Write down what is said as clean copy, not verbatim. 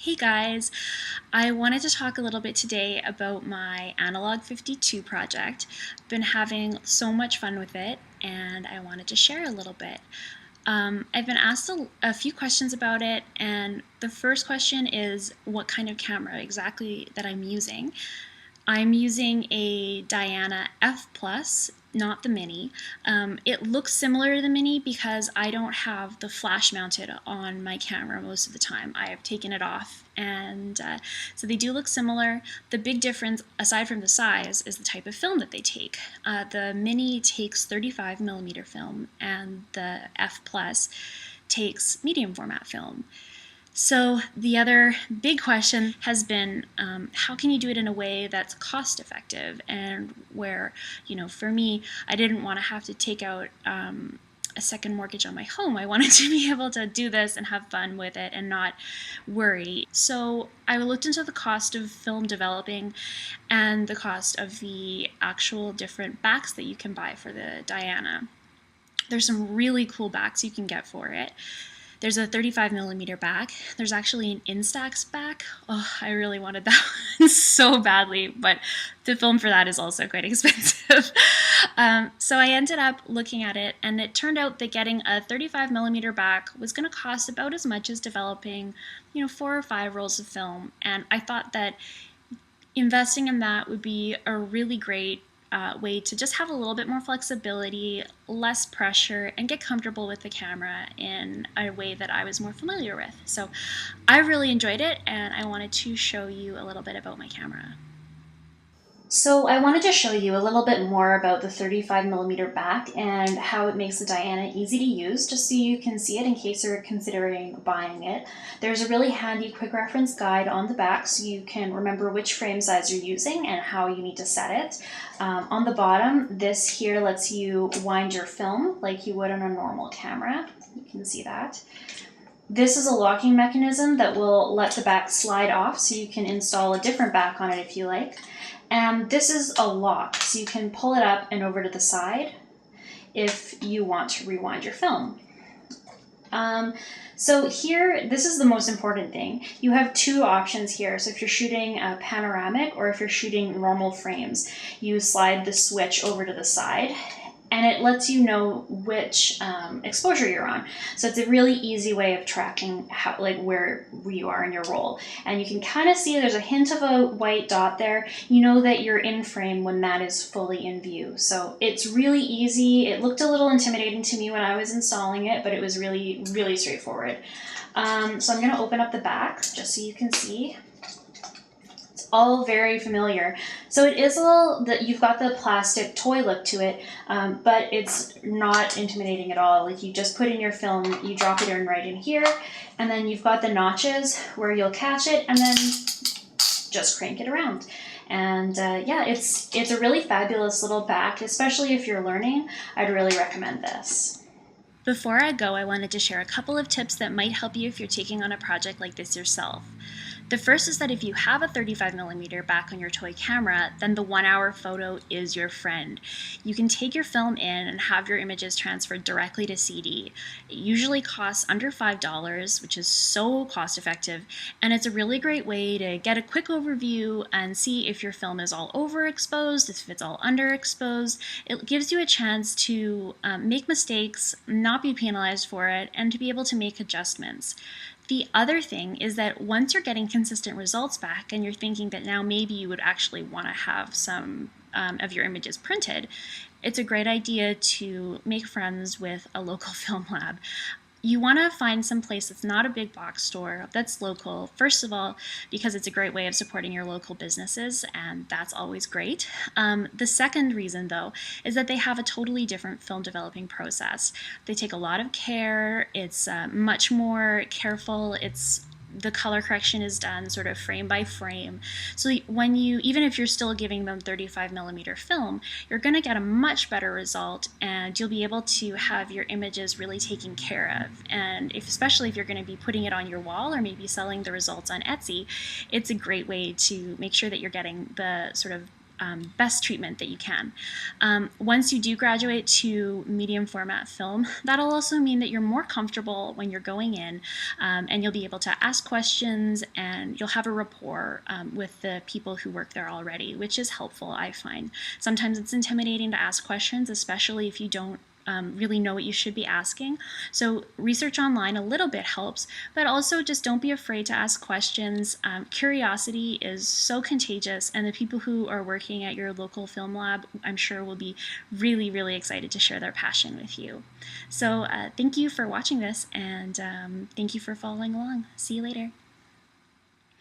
Hey guys, I wanted to talk a little bit today about my Analog 52 project. I've been having so much fun with it and I wanted to share a little bit. I've been asked a few questions about it, and the first question is what kind of camera exactly that I'm using. I'm using a Diana F Plus, not the Mini. It looks similar to the Mini because I don't have the flash mounted on my camera most of the time. I have taken it off, and so they do look similar. The big difference, aside from the size, is the type of film that they take. The Mini takes 35mm film, and the F Plus takes medium format film. So the other big question has been, how can you do it in a way that's cost effective, and where, for me, I didn't want to have to take out a second mortgage on my home. I wanted to be able to do this and have fun with it and not worry. So I looked into the cost of film developing and the cost of the actual different backs that you can buy for the Diana. There's some really cool backs you can get for it. There's a 35mm back. There's actually an Instax back. Oh, I really wanted that one so badly, but the film for that is also quite expensive. So I ended up looking at it, and it turned out that getting a 35mm back was going to cost about as much as developing, 4 or 5 rolls of film. And I thought that investing in that would be a really great way to just have a little bit more flexibility, less pressure, and get comfortable with the camera in a way that I was more familiar with. So I really enjoyed it, and I wanted to show you a little bit about my camera. So I wanted to show you a little bit more about the 35mm back and how it makes the Diana easy to use, just so you can see it in case you're considering buying it. There's a really handy quick reference guide on the back so you can remember which frame size you're using and how you need to set it. On the bottom, this here lets you wind your film like you would on a normal camera. You can see that. This is a locking mechanism that will let the back slide off so you can install a different back on it if you like. And this is a lock, so you can pull it up and over to the side if you want to rewind your film. So here, this is the most important thing. You have two options here. So if you're shooting a panoramic or if you're shooting normal frames, you slide the switch over to the side, and it lets you know which exposure you're on. So it's a really easy way of tracking where you are in your roll. And you can kind of see there's a hint of a white dot there. You know that you're in frame when that is fully in view. So it's really easy. It looked a little intimidating to me when I was installing it, but it was really, really straightforward. So I'm gonna open up the back just so you can see. All very familiar. So it is a little, you've got the plastic toy look to it, but it's not intimidating at all. Like, you just put in your film, you drop it in right in here, and then you've got the notches where you'll catch it, and then just crank it around. And yeah, it's a really fabulous little back, especially if you're learning. I'd really recommend this. Before I go, I wanted to share a couple of tips that might help you if you're taking on a project like this yourself. The first is that if you have a 35mm back on your toy camera, then the 1-hour photo is your friend. You can take your film in and have your images transferred directly to CD. It usually costs under $5, which is so cost effective, and it's a really great way to get a quick overview and see if your film is all overexposed, if it's all underexposed. It gives you a chance to make mistakes, not be penalized for it, and to be able to make adjustments. The other thing is that once you're getting consistent results back and you're thinking that now maybe you would actually want to have some of your images printed, it's a great idea to make friends with a local film lab. You want to find some place that's not a big box store, that's local, first of all, because it's a great way of supporting your local businesses, and that's always great. The second reason, though, is that they have a totally different film developing process. They take a lot of care, it's much more careful, the color correction is done sort of frame by frame. So when even if you're still giving them 35mm film, you're going to get a much better result, and you'll be able to have your images really taken care of. And especially if you're going to be putting it on your wall or maybe selling the results on Etsy, it's a great way to make sure that you're getting the sort of best treatment that you can. Once you do graduate to medium format film, that'll also mean that you're more comfortable when you're going in, and you'll be able to ask questions, and you'll have a rapport with the people who work there already, which is helpful, I find. Sometimes it's intimidating to ask questions, especially if you don't really know what you should be asking. So research online a little bit helps, but also just don't be afraid to ask questions. Curiosity is so contagious, and the people who are working at your local film lab, I'm sure, will be really, really excited to share their passion with you. So thank you for watching this, and thank you for following along. See you later.